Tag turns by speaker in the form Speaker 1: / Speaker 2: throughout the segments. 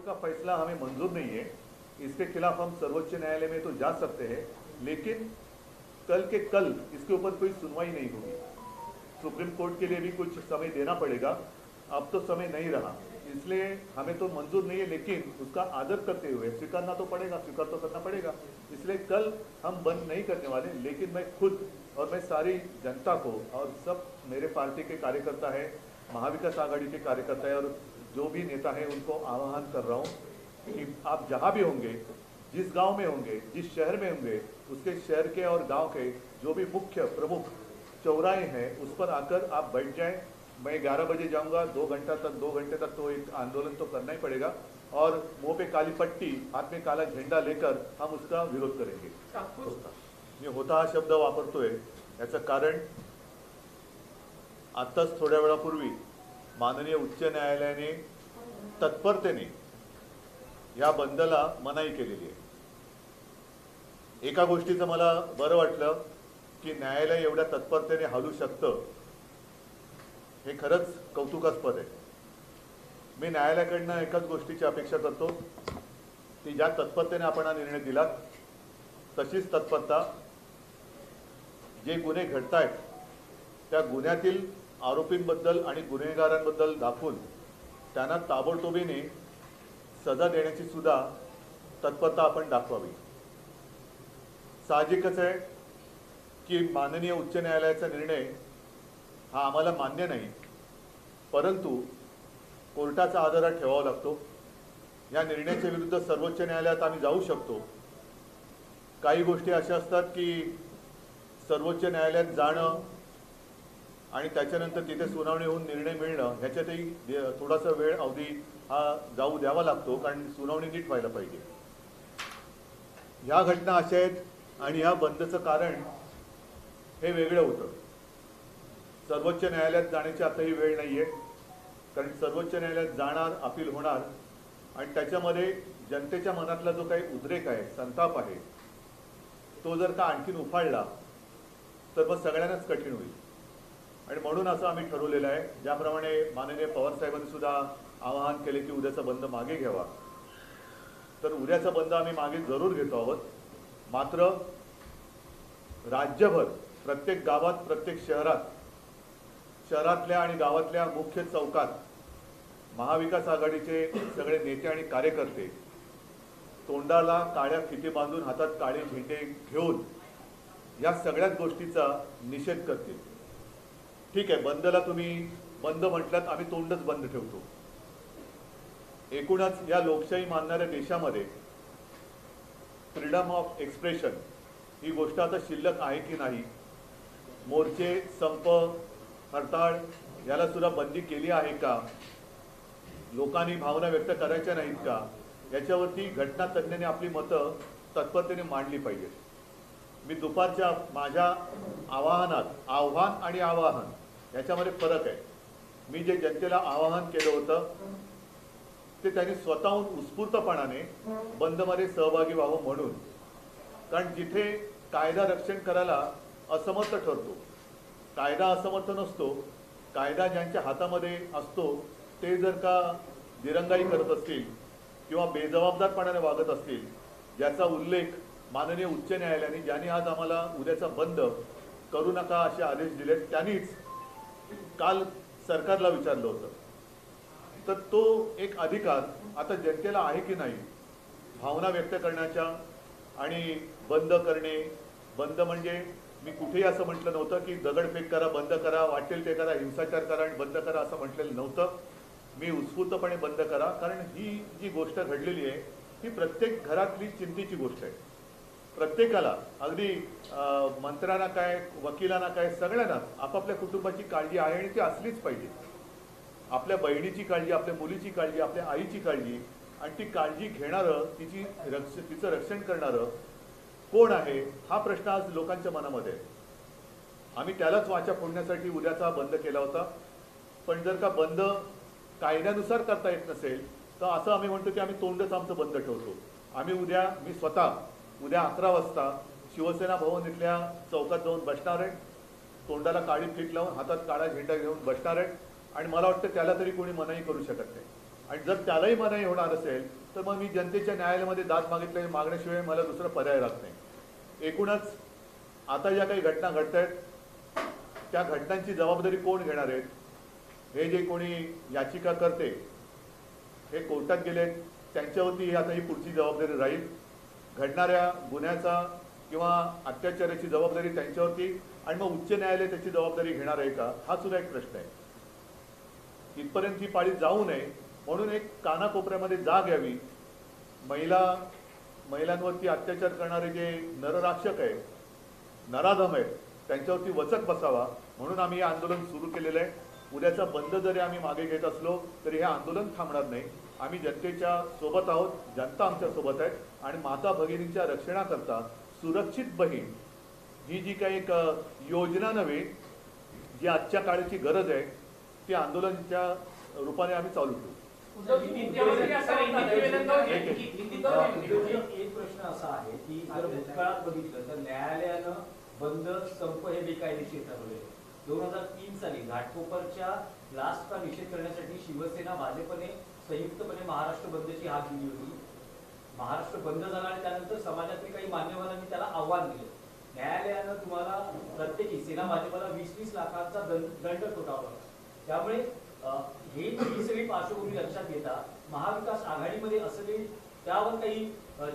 Speaker 1: का फैसला हमें मंजूर नहीं है, इसके खिलाफ हम सर्वोच्च न्यायालय में तो जा सकते हैं, लेकिन कल के कल इसके ऊपर कोई सुनवाई नहीं होगी। सुप्रीम कोर्ट के लिए भी कुछ समय देना पड़ेगा, अब तो समय नहीं रहा, इसलिए हमें तो मंजूर नहीं है, लेकिन उसका आदर करते हुए स्वीकारना तो पड़ेगा, स्वीकार तो करना पड़ेगा। इसलिए कल हम बंद नहीं करने वाले, लेकिन मैं खुद और मैं सारी जनता को और सब मेरे पार्टी के कार्यकर्ता है, महाविकास आघाड़ी के कार्यकर्ता है और जो भी नेता है उनको आह्वान कर रहा हूँ कि आप जहाँ भी होंगे, जिस गांव में होंगे, जिस शहर में होंगे, उसके शहर के और गांव के जो भी मुख्य प्रमुख चौराहे हैं उस पर आकर आप बैठ जाएं। मैं 11 बजे जाऊंगा, 2 घंटे तक तो एक आंदोलन तो करना ही पड़ेगा और मुंह पे काली पट्टी, हाथ में काला झेंडा लेकर हम उसका विरोध करेंगे। मी होता हा शब्द वापरतोय याचं कारण आत्ताच थोड्या वेळापूर्वी माननीय उच्च न्यायालयाने तत्परतेने या बंदला मनाई केलेली आहे। एका गोष्टीचं मला बरं वाटलं की न्यायालय एवढ्या तत्परतेने हलू शकतं, हे खरंच कौतुकास्पद आहे। मी न्यायालयाकडनं एकाच गोष्टीची अपेक्षा करतो की ज्या तत्परतेने आपण हा निर्णय दिला तशीच तत्परता जे गुन्हे घडतायत त्या गुन्ह्यातील आरोपींबद्दल आणि गुन्हेगारांबद्दल दाखवून त्यांना ताबडतोबीने सजा देण्याची सुद्धा तत्परता आपण दाखवावी। साहजिकच आहे की माननीय उच्च न्यायालयाचा निर्णय हा आम्हाला मान्य नाही, परंतु कोर्टाचा आदर ठेवावा लागतो। या निर्णयाच्या विरुद्ध सर्वोच्च न्यायालयात आम्ही जाऊ शकतो। काही गोष्टी अशा असतात की सर्वोच्च न्यायालयात जाणं आणि त्याच्यानंतर तिथे सुनावणी होऊन निर्णय मिळणं ह्याच्यातही थोडासा वेळ अवधी हा जाऊ द्यावा लागतो, कारण सुनावणी नीट व्हायला पाहिजे। ह्या घटना अशा आहेत आणि ह्या बंदचं कारण हे वेगळं होतं। सर्वोच्च न्यायालयात जाण्याची आताही वेळ नाही आहे, कारण सर्वोच्च न्यायालयात जाणार, अपील होणार आणि त्याच्यामध्ये जनतेच्या मनातला जो काही उद्रेक आहे, संताप आहे, तो जर का आणखीन उफाळला तर मग सगळ्यांनाच कठीण होईल। आणि म्हणून असं आम्ही ठरवलेलं आहे, ज्याप्रमाणे माननीय पवार साहेबांनी सुद्धा आवाहन केले की उद्याचा बंद मागे घ्यावा, तर उद्याचा बंद आम्ही मागे जरूर घेतो आहोत। मात्र राज्यभर प्रत्येक गावात, प्रत्येक शहरात, शहरातल्या आणि गावातल्या मुख्य चौकात महाविकास आघाडीचे सगळे नेते आणि कार्यकर्ते तोंडाला काळ्या फिती बांधून हातात काळे झेंडे घेऊन या सगळ्याच गोष्टीचा निषेध करतील। ठीक आहे, बंदला तुम्ही बंद म्हटलात, आम्ही तोंडच बंद ठेवतो। एकूणच या लोकशाही मानणाऱ्या देशामध्ये फ्रीडम ऑफ एक्सप्रेशन ही गोष्ट आता शिल्लक आहे की नाही, मोर्चे, संप, हरताळ याला सुद्धा बंदी केली आहे का, लोकांनी भावना व्यक्त करायच्या नाहीत का, याच्यावरती घटना तज्ञांनी आपली मतं तत्परतेने मांडली पाहिजेत। मी दुपारच्या माझ्या आव्हान आणि आवाहन याच्यामध्ये फरक आहे। मी जे जनतेला आवाहन केलं होतं ते त्यांनी स्वतःहून उत्स्फूर्तपणाने बंदमध्ये सहभागी व्हावं म्हणून, कारण जिथे कायदा रक्षण करायला असमर्थ ठरतो, कायदा असमर्थ नसतो, कायदा ज्यांच्या हातामध्ये असतो ते जर का दिरंगाई करत असतील किंवा बेजबाबदारपणाने वागत असतील, ज्याचा उल्लेख माननीय उच्च न्यायालयाने, ज्यांनी आज आम्हाला उद्याचा बंद करू नका असे आदेश दिले, त्यांनीच काल सरकारला विचारलं होतं। तर तो एक अधिकार आता जनतेला आहे की नाही भावना व्यक्त करण्याच्या आणि बंद करणे। बंद म्हणजे मी कुठेही असं म्हटलं नव्हतं की दगडफेक करा, बंद करा, वाटेल ते करा, हिंसाचार करा आणि बंद करा असं म्हटलेलं नव्हतं। मी उत्स्फूर्तपणे बंद करा, कारण ही जी गोष्ट घडलेली आहे ही प्रत्येक घरातली चिंतेची गोष्ट आहे। प्रत्येकाला, अगदी मंत्र्यांना काय, वकिलांना काय, सगळ्यांना आपापल्या कुटुंबाची काळजी आहे आणि ती असलीच पाहिजे। आपल्या बहिणीची काळजी, आपल्या मुलीची काळजी, आपल्या आईची काळजी, आणि ती काळजी घेणारं, तिचं रक्षण करणारं कोण आहे हा प्रश्न आज लोकांच्या मनामध्ये आहे। आम्ही त्यालाच वाचा फोडण्यासाठी उद्याचा बंद केला होता। पण जर का बंद कायद्यानुसार करता येत नसेल तर असं आम्ही म्हणतो की आम्ही तोंडच आमचं बंद ठेवतो। आम्ही मी स्वतः उद्या 11 वाजता शिवसेना भवन इथल्या चौकात जाऊन बसणार आहे, तोंडाला काळी फीत लावून हातात काळा झेंडा घेऊन बसणार आहे, आणि मला वाटतं त्याला तरी कोणी मनाई करू शकत नाही। आणि जर त्यालाही मनाई होणार असेल तर मग मी जनतेच्या न्यायालयामध्ये दाद मागण्याशिवाय मला दुसरा पर्याय राहत नाही. एकूणच आता ज्या काही घटना घडत आहेत त्या घटनांची जबाबदारी कोण घेणार आहेत? हे जे कोणी याचिका करते हे कोर्टात गेले त्यांच्यावरती आता ही पुढची जबाबदारी राहील. घडणाऱ्या गुन्ह्याचा किंवा अत्याचाराची जबाबदारी त्यांच्यावरती आणि मग उच्च न्यायालय त्याची जबाबदारी घेणार आहे का, हा सुद्धा एक प्रश्न आहे. इथपर्यंत ही पाळी जाऊ नये म्हणून एक कानाकोपऱ्यामध्ये जाग यावी. महिलांवरती अत्याचार करणारे जे नरराक्षक आहेत, नराधम आहेत, त्यांच्यावरती वचक बसावा म्हणून आम्ही हे आंदोलन सुरू केलेलं आहे. उद्याचा बंद जरी आम्ही मागे घेत असलो तरी हे आंदोलन थांबणार नाही. आम्ही जनतेच्या सोबत आहोत, जनता आमच्या सोबत आहे आणि माता भगिनींच्या रक्षणाकरता सुरक्षित बहीण ही जी काही एक योजना नव्हे, जी आजच्या काळाची गरज आहे, ती आंदोलनाच्या रूपाने आम्ही चालू ठेवू.
Speaker 2: एक प्रश्न असा आहे की जर भूतकाळात बघितलं तर न्यायालयानं बंद संप हे बेकायदेशीर ठरवले. 2003 साली घाटकोपरच्या ब्लास्टचा निषेध करण्यासाठी शिवसेना भाजपने संयुक्तपणे महाराष्ट्र बंदची हाक दिली होती. महाराष्ट्र बंद झाला आणि त्यानंतर समाजातील काही मान्यवरांनी त्याला आव्हान दिले. न्यायालयानं तुम्हाला प्रत्येकी सेना भाजपला 20-20 लाखांचा दंड ठोठावला. त्यामुळे ही सगळी पार्श्वभूमी लक्षात घेता महाविकास आघाडीमध्ये असले त्यावर काही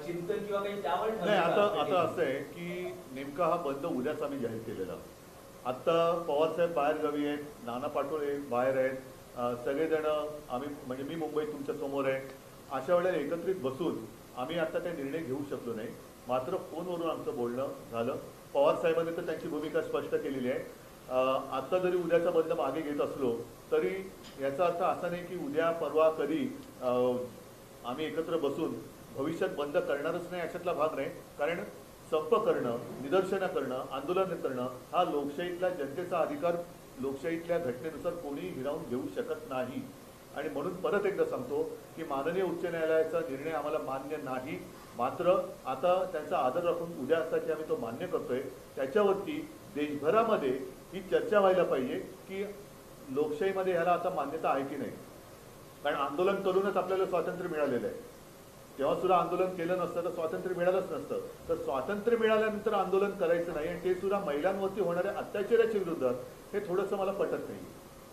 Speaker 2: चिंतन किंवा काही त्यावर
Speaker 1: नाही. आता असं आहे की नेमका हा बंद उद्याच आम्ही जाहीर केलेला. आत्ता पवारसाहेब बाहेर गावी आहेत, नाना पाटोळे बाहेर आहेत, सगळेजण आम्ही म्हणजे मी मुंबईत तुमच्या समोर आहे. अशा वेळेला एकत्रित बसून आम्ही आता काही निर्णय घेऊ शकलो नाही. मात्र फोनवरून आमचं बोलणं झालं. पवारसाहेबांनी तर त्यांची भूमिका स्पष्ट केलेली आहे. आत्ता जरी उद्याचा बंद मागे घेत असलो तरी याचा अर्थ असा नाही की उद्या परवा कधी आम्ही एकत्र बसून भविष्यात बंद करणारच नाही अशातला भाग नाही. कारण संप करणं, निदर्शनं करणं, आंदोलन करणं हा लोकशाहीतला जनतेचा अधिकार लोकशाहीतल्या घटनेनुसार कोणीही हिरावून घेऊ शकत नाही. आणि म्हणून परत एकदा सांगतो की माननीय उच्च न्यायालयाचा निर्णय आम्हाला मान्य नाही. मात्र आता त्यांचा आदर राखून उद्या असताची आम्ही तो मान्य करतोय. त्याच्यावरती देशभरामध्ये ही चर्चा व्हायला पाहिजे की लोकशाहीमध्ये ह्याला आता मान्यता आहे की नाही. कारण आंदोलन करूनच आपल्याला स्वातंत्र्य मिळालेलं आहे. तेव्हा सुद्धा आंदोलन केलं नसतं तर स्वातंत्र्य मिळालंच नसतं. तर स्वातंत्र्य मिळाल्यानंतर आंदोलन करायचं नाही आणि ते सुद्धा महिलांवरती होणाऱ्या अत्याचाराच्या विरोधात हे थोडंसं मला पटत नाही.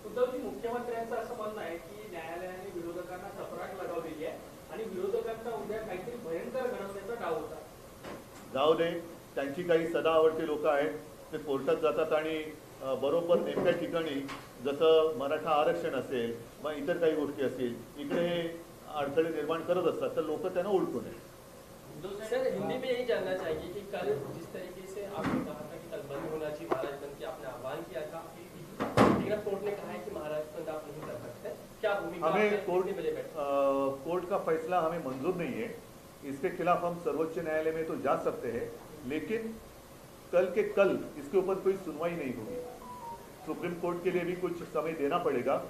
Speaker 3: उद्धवजी, मुख्यमंत्र्यांचं असं म्हणणं आहे की न्यायालयाने विरोधकांना चपराक लगावलेली आहे आणि विरोधकांचा उद्या काहीतरी भयंकर घडवण्याचा डाव होता.
Speaker 1: जाऊ दे, त्यांची काही सदा आवडते लोक आहेत, ते कोर्टात जातात आणि बरोबर नेमक्या ठिकाणी जसं मराठा आरक्षण असेल मग इतर काही गोष्टी असतील इकडे अडथळे निर्माण करत असतात, तर लोक त्यांना ओळखू नये.
Speaker 4: सर, हिंदी में यही जानना चाहिए कि कल जिस तरीके से आपने कहा था कि कल बंद होना चाहिए महाराज बंद की आपने आह्वान किया था, लेकिन कोर्ट ने कहा है कि महाराज बंद आप नहीं कर सकते. क्या भूमिका
Speaker 1: हमें कोर्ट का फैसला हमें मंजूर नहीं है. इसके खिलाफ हम सर्वोच्च न्यायालय में तो जा सकते हैं, लेकिन कल के कल इसके ऊपर कोई सुनवाई नहीं होगी. सुप्रीम कोर्ट के लिए भी कुछ समय देना पड़ेगा.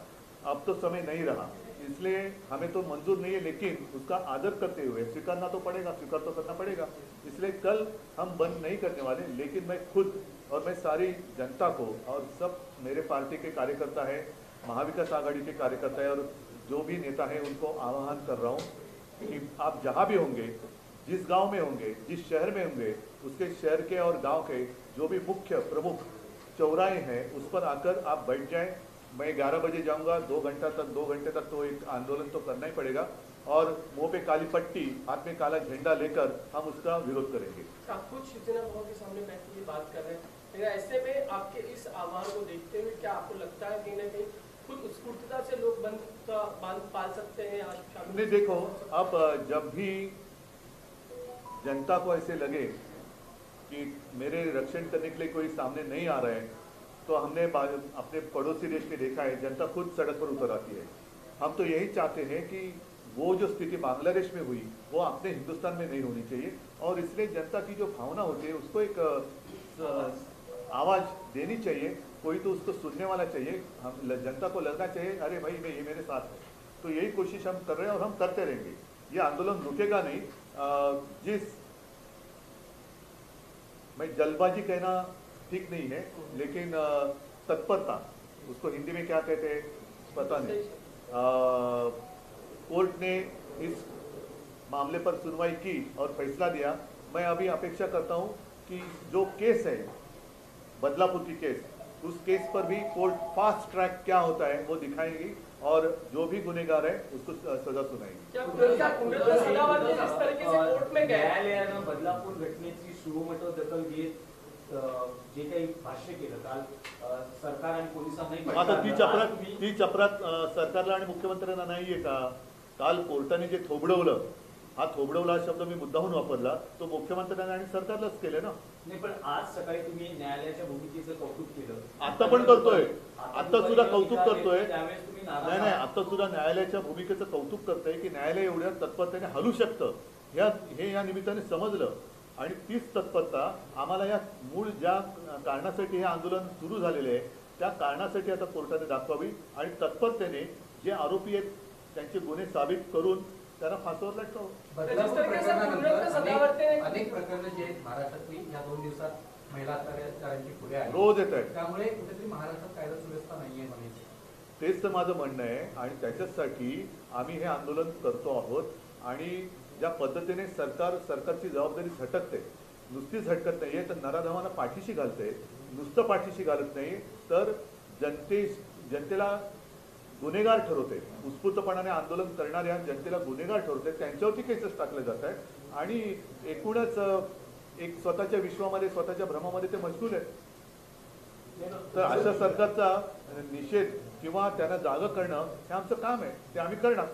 Speaker 1: अब तो समय नहीं रहा, इसलिए हमें तो मंजूर नहीं है, लेकिन उसका आदर करते हुए स्वीकारना तो पड़ेगा, स्वीकार तो करना पड़ेगा. इसलिए कल हम बंद नहीं करने वाले, लेकिन मैं खुद और मैं सारी जनता को और सब मेरे पार्टी के कार्यकर्ता है, महाविकास आघाड़ी के कार्यकर्ता है और जो भी नेता है उनको आह्वान कर रहा हूँ कि आप जहाँ भी होंगे, जिस गांव में होंगे, जिस शहर में होंगे, उसके शहर के और गांव के जो भी मुख्य प्रमुख चौराहे हैं उस पर आकर आप बैठ जाएं. मैं 11 बजे जाऊंगा. 2 घंटे तक तो एक आंदोलन तो करना ही पड़ेगा और मुंह पे काली पट्टी, हाथ में काला झंडा लेकर हम उसका विरोध करेंगे.
Speaker 4: आप खुद शिवसेना भवन के सामने बैठ के बात कर रहे हैं, लेकिन ऐसे में आपके इस आह्वान को देखते हुए क्या आपको लगता है कहीं ना कहीं खुद स्फूर्तता से लोग बंद का बांध पाल सकते हैं? आज
Speaker 1: नहीं, देखो, अब जब भी जनता को ऐसे लगे कि मेरे रक्षण करने के लिए कोई सामने नहीं आ रहा है, तो हमने अपने पड़ोसी देश में देखा है, जनता खुद सड़क पर उतर आती है. हम तो यही चाहते हैं कि वो जो स्थिति बांग्लादेश में हुई वो अपने हिंदुस्तान में नहीं होनी चाहिए. और इसलिए जनता की जो भावना होती है उसको एक आवाज़ देनी चाहिए. कोई तो उसको सुनने वाला चाहिए. हम जनता को लगना चाहिए अरे भाई ये मेरे साथ है. तो यही कोशिश हम कर रहे हैं और हम करते रहेंगे. ये आंदोलन रुकेगा नहीं. मैं जल्दबाजी कहना ठीक नहीं है, लेकिन तत्परता, उसको हिंदी में क्या कहते हैं पता नहीं, कोर्ट ने इस मामले पर सुनवाई की और फैसला दिया। मैं अभी अपेक्षा करता हूं कि जो केस है बदलापुर की केस, उस केस पर भी कोर्ट फास्ट ट्रैक क्या होता है वो दिखाएगी और जो भी गुनेगार है उसको सजा सुनाएगी।
Speaker 4: क्या कुंडल सदावर्ते जिस तरीके से कोर्ट में गए,
Speaker 2: न्यायालयानं बदलापूर घटनेची सुमोटो दखल घेत जे काही भाष्य केलं काल सरकार आणि पोलिसांनाही
Speaker 1: आता ती चपरात सरकारला आणि मुख्यमंत्र्यांना नाहीये का? काल कोर्टाने जे थोबडवलं, हा थोबडवला हा शब्द मी मुद्दाहून वापरला, तो मुख्यमंत्र्यांना आणि सरकारलाच केले ना।
Speaker 2: नाही, पण आज सकाळी तुम्ही न्यायालयाच्या भूमिकेचं कौतुक केलं,
Speaker 1: आता पण करतोय, आता सुद्धा कौतुक करतोय।
Speaker 2: त्यावेळेस तुम्ही
Speaker 1: नाही, आता सुद्धा न्यायालयाच्या भूमिकेचं कौतुक करतंय की न्यायालय एवढ्या तत्परतेने हलू शकतं, हे या निमित्ताने समजलं आणि तीच तत्परता आम्हाला या मूळ ज्या कारणासाठी हे आंदोलन सुरू झालेले आहे त्या कारणासाठी आता कोर्टाने दाखवावी आणि तत्परतेने जे आरोपी आहेत त्यांचे गुन्हे साबित करून त्यांना फासावर लटकावं।
Speaker 5: बदलापूर प्रकरणानंतर अनेक प्रकरणं जी आहेत महाराष्ट्रातली या 2 दिवसात महिला अत्याचारांची पुढे आली,
Speaker 1: रोज येत आहेत।
Speaker 5: त्यामुळे कुठेतरी महाराष्ट्रात कायदा सुव्यवस्था नाहीये म्हणायचं,
Speaker 1: तेच तर माझं म्हणणं आहे आणि त्याच्यासाठी आम्ही हे आंदोलन करतो आहोत। आणि ज्या पद्धतीने सरकारची जबाबदारी झटकते, नुसती झटकत नाहीये तर नराधमांना पाठीशी घालते, नुसतं पाठीशी घालत नाही तर जनतेला गुन्हेगार ठरवते, उत्स्फूर्तपणाने आंदोलन करणाऱ्या जनतेला गुन्हेगार ठरवते, त्यांच्यावरती केसेस टाकले जात आहेत आणि एकूणच एक स्वतःच्या विश्वामध्ये स्वतःच्या भ्रमामध्ये ते मशगूल आहेत। तर अशा सरकारचा निषेध किंवा त्यांना जागं करणं हे आमचं काम आहे, ते आम्ही करणार।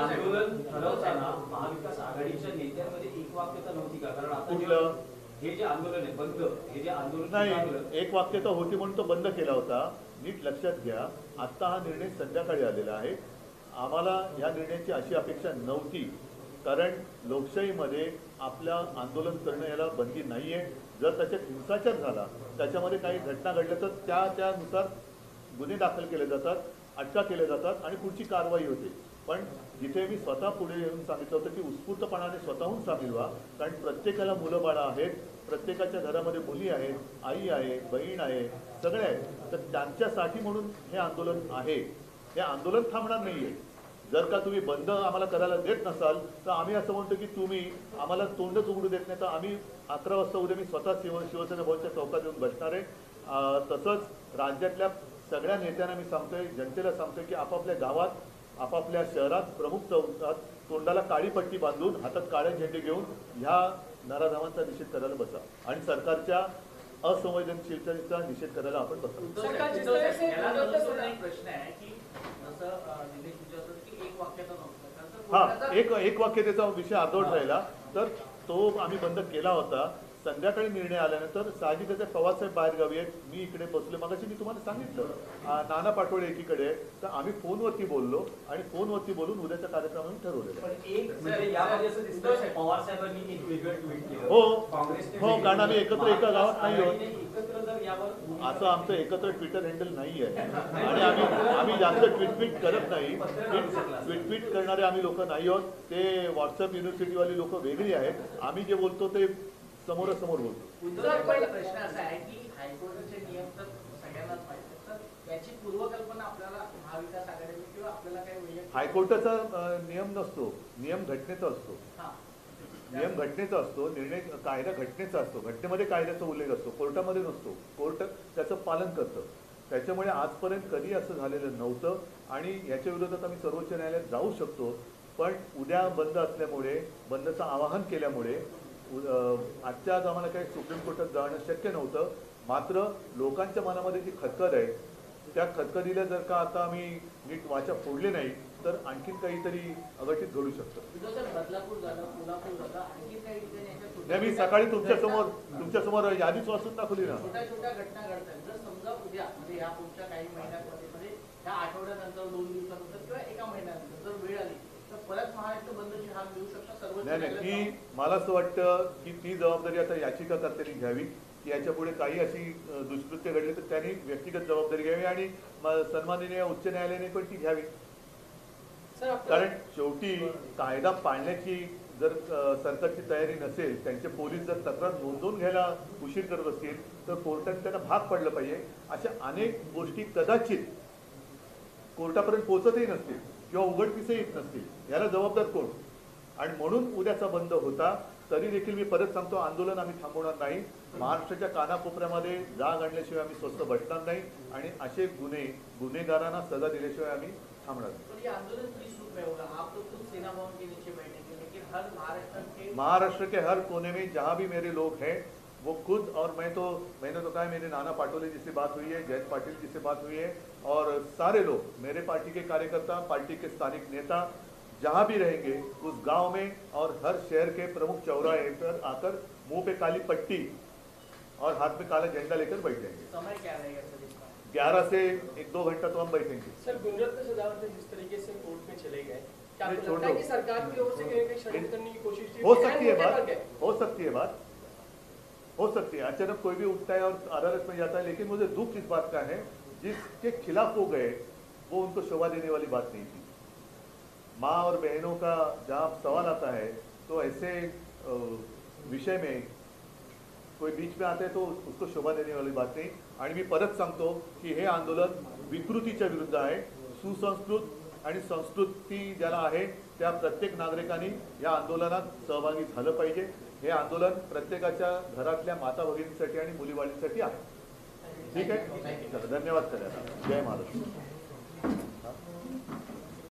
Speaker 2: आंदोलन ठरवताना महाविकास आघाडीच्या नेत्यांमध्ये एक वाक्यता नव्हती का? कारण आता
Speaker 1: कुठलं
Speaker 2: हे जे आंदोलन आहे बंद, हे जे आंदोलन
Speaker 1: नाही, एक वाक्यता होती म्हणून तो बंद केला होता। नीट लक्षात घ्या, आता हा निर्णय संध्याकाळी आलेला आहे। आम्हाला या निर्णयाची अशी अपेक्षा नव्हती, कारण लोकशाहीमध्ये आपल्या आंदोलन करणं याला बंदी नाहीये। जर त्याच्यात हिंसाचार झाला, त्याच्यामध्ये काही घटना घडल्या तर त्यानुसार गुन्हे दाखल केले जातात, अटका केल्या जातात आणि पुढची कारवाई होते। पण जिथे मी स्वतः पुढे येऊन सांगितलं होतं की उत्स्फूर्तपणाने स्वतःहून सामील व्हा, कारण प्रत्येकाला मुलं बाळं आहेत, प्रत्येकाच्या घरामध्ये मुली आहेत, आई आहे, बहीण आहे, सगळे आहेत, तर त्यांच्यासाठी म्हणून हे आंदोलन आहे। हे आंदोलन थांबणार नाहीये। जर का तुम्ही बंद आम्हाला करायला देत नसाल तर आम्ही असं म्हणतो की तुम्ही आम्हाला तोंडच उघडू देत नाही, तर आम्ही 11 वाजता उद्या मी स्वतः शिवसेना भवनच्या चौकात येऊन बसणार आहे। तसंच राज्यातल्या सगळ्या नेत्यांना मी सांगतोय, जनतेला सांगतोय की आपापल्या गावात, आपापल्या शहरात, प्रमुख चौकात तोंडाला काळी पट्टी बांधून हातात काळे झेंडे घेऊन ह्या नराधमांचा निषेध करायला बसा आणि सरकारच्या असंवेदनशीलतेचा निषेध करायला आपण बसा।
Speaker 3: प्रश्न आहे की एक वाक्याचा
Speaker 1: हा, एक वाक्यतेचा विषय अर्धवट राहिला तर तो आम्ही बंद केला होता। संध्याकाळी निर्णय आल्यानंतर साहजिकच पवारसाहेब बाहेर गावी आहेत, मी इकडे बसलो, मगाशी मी तुम्हाला सांगितलं नाना पाटोळे एकीकडे, तर आम्ही फोनवरती बोललो आणि फोनवरती बोलून उद्याच्या कार्यक्रमाने ठरवलेलं।
Speaker 2: पण एक म्हणजे यामध्ये असं दिसतं पवार साहेबांनी एक वेगळं ट्विट केलं,
Speaker 1: हो, कारण आम्ही एकत्र एका गावात नाही आहोत,
Speaker 2: एकत्र जर यावर
Speaker 1: असं आमचं एकत्र ट्विटर हँडल नाही आहे आणि आम्ही जास्त ट्विट करत नाही। ट्विट करणारे आम्ही लोक नाही आहोत, ते व्हॉट्सअप युनिव्हर्सिटीवाली लोक वेगळी आहेत, आम्ही जे बोलतो ते समोरासमोर बोलतो।
Speaker 3: पहिला प्रश्न असा आहे की हायकोर्टाचे नियम तर सगळ्यांनाच पाहिजे, तर याची पूर्वकल्पना आपल्याला महाविकास आघाडीने किंवा आपल्याला काही वैयक्तिक
Speaker 1: हायकोर्टाचा नियम नसतो, नियम घटनेचा असतो, नियम घटनेचा असतो, निर्णय कायदा घटनेचा असतो, घटनेमध्ये कायद्याचा उल्लेख असतो, कोर्टामध्ये नसतो, कोर्ट त्याचं पालन करतं। त्याच्यामुळे आजपर्यंत कधी असं झालेलं नव्हतं आणि याच्या विरोधात आम्ही सर्वोच्च न्यायालयात जाऊ शकतो, पण उद्या बंद असल्यामुळे, बंदचं आवाहन केल्यामुळे आजच्या आज आम्हाला काही सुप्रीम कोर्टात जाणं शक्य नव्हतं। मात्र लोकांच्या मनामध्ये जी खदखद आहे त्या खदखदीला जर का आता आम्ही नीट वाचा फोडले नाही तर आणखीन काहीतरी अघटित घडू शकतं।
Speaker 3: बदलापूर झालं, कोल्हापूर झालं, आणखी काही ठिकाणी
Speaker 1: नाही, मी सकाळी तुमच्यासमोर यादीच वाचून दाखवली ना।
Speaker 3: छोट्या छोट्या घटना घडतात, जर समजा उद्या म्हणजे या पुढच्या काही महिन्यांमध्ये या आठवड्यानंतर 2 दिवसानंतर किंवा एका महिन्यानंतर जर वेळ आली तर परत महाराष्ट्र बंदची हाक देऊ शकता सर्व।
Speaker 1: नाही, मला असं वाटतं की ती जबाबदारी आता याचिकाकर्त्यांनी घ्यावी की याच्या पुढे काही अशी दुष्कृत्य घडली तर त्यांनी व्यक्तिगत जबाबदारी घ्यावी आणि सन्माननीय उच्च न्यायालयाने पण ती घ्यावी। कारण शेवटी कायदा पाळण्याची जर सरकारची तयारी नसेल, त्यांचे पोलीस जर तक्रार नोंदवून घ्यायला उशीर करत असतील तर कोर्टाने त्यांना भाग पडलं पाहिजे। अशा अनेक गोष्टी कदाचित कोर्टापर्यंत पोहोचतही नसतील किंवा उघडकीसही येत नसतील, याला जबाबदार कोण? आणि म्हणून उद्याचा बंद होता. तरी देखील मी परत सांगतो, आंदोलन आम्ही थांबवणार नाही. महाराष्ट्राच्या कानाकोपऱ्यामध्ये जाग आणल्याशिवाय आम्ही स्वस्त बसणार नाही आणि असे गुन्हेगारांना सजा दिल्याशिवाय आम्ही थांबणार नाही.
Speaker 3: तो ये आंदोलन किस रूप में होगा? आप तो खुद सेना भवन के नीचे बैठेंगे, लेकिन हर
Speaker 1: महाराष्ट्र के हर कोने में जहाँ भी मेरे लोग हैं वो खुद, और मैंने तो कहा मेरे नाना पाटोले जी से बात हुई है, जयंत पाटिल जी से बात हुई है, और सारे लोग मेरे पार्टी के कार्यकर्ता, पार्टी के स्थानिक नेता जहाँ भी रहेंगे उस गांव में और हर शहर के प्रमुख चौराहे पर आकर मुंह पे काली पट्टी और हाथ में काला झंडा लेकर बैठ जाएंगे।
Speaker 3: समय क्या रहेगा सर इसका?
Speaker 1: 11 से 1-2 घंटा तो हम बैठेंगे।
Speaker 4: सर, गुणरत्न सदावर्ते जिस तरीके से कोर्ट में चले गए, क्या
Speaker 1: नहीं,
Speaker 4: आपको
Speaker 1: छोड़
Speaker 4: लगता है
Speaker 1: दो।
Speaker 4: कि सरकार की ओर से कहीं ना कहीं षड्यंत्र करने की कोशिश थी?
Speaker 1: हो सकती है
Speaker 4: क्या
Speaker 1: बात,
Speaker 4: लग गए?
Speaker 1: हो सकती है बात, हो सकती है। अचानक कोई भी उठता है और अदालत में जाता है, लेकिन मुझे दुख इस बात का है जिसके खिलाफ वो गए वो उनको शोभा देने वाली बात नहीं थी। माँ और बहनों का जहाँ सवाल आता है तो ऐसे विषय में कोई बीच में आता है तो उसको शोभा देने वाली बात नाही। आणि मी परत सांगतो की हे आंदोलन विकृतीच्या विरुद्ध आहे। सुसंस्कृत आणि संस्कृती ज्याला आहे त्या प्रत्येक नागरिकांनी या आंदोलनात सहभागी झालं पाहिजे। हे आंदोलन प्रत्येकाच्या घरातल्या माता भगिनींसाठी आणि मुलीबाळींसाठी आहे। ठीक आहे, धन्यवाद सगळ्यांना। जय महाराष्ट्र।